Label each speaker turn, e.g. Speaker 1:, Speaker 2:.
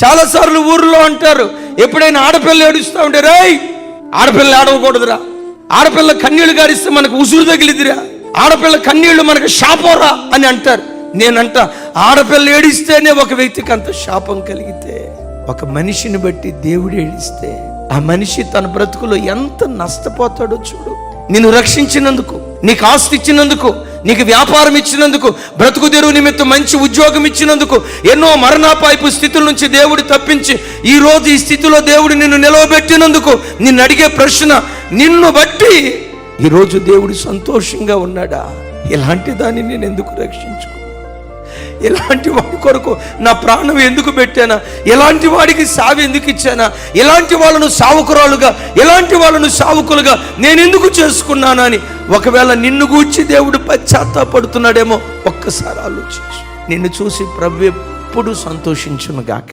Speaker 1: చాలాసార్లు ఊర్లో అంటారు, ఎప్పుడైనా ఆడపిల్ల ఏడుస్తూ ఉంటే, రేయ్ ఆడపిల్ల ఏడవకూడదురా, ఆడపిల్ల కన్నీళ్లు గారిస్తే మనకు ఉసురు తగిలిదిరా, ఆడపిల్ల కన్నీళ్లు మనకు శాపంరా అని అంటారు. నేనంట, ఆడపిల్ల ఏడిస్తేనే ఒక వ్యక్తికి అంత శాపం కలిగితే, ఒక మనిషిని బట్టి దేవుడు ఏడిస్తే ఆ మనిషి తన బ్రతుకులో ఎంత నష్టపోతాడో చూడు. నిన్ను రక్షించినందుకు, నీకు ఆస్తి ఇచ్చినందుకు, నీకు వ్యాపారం ఇచ్చినందుకు, బ్రతుకు తెరువు నిమిత్తం మంచి ఉద్యోగం ఇచ్చినందుకు, ఎన్నో మరణాపాయపు స్థితుల నుంచి దేవుడు తప్పించి ఈ రోజు ఈ స్థితిలో దేవుడు నిన్ను నిలవబెట్టినందుకు నిన్ను అడిగే ప్రశ్న, నిన్ను బట్టి ఈరోజు దేవుడు సంతోషంగా ఉన్నాడా? ఇలాంటి దాన్ని నేను ఎందుకు రక్షించుకో? ఇలాంటి వాడి కొరకు నా ప్రాణం ఎందుకు పెట్టానా? ఇలాంటి వాడికి సావి ఎందుకు ఇచ్చానా? ఇలాంటి వాళ్ళను సావుకురాలుగా, ఇలాంటి వాళ్ళను సావుకులుగా నేను ఎందుకు చేసుకున్నానా అని ఒకవేళ నిన్ను గూర్చి దేవుడు పశ్చాత్తాపడుతున్నాడేమో ఒక్కసారి ఆలోచించు. నిన్ను చూసి ప్రభువు ఎప్పుడు సంతోషించునుగాక.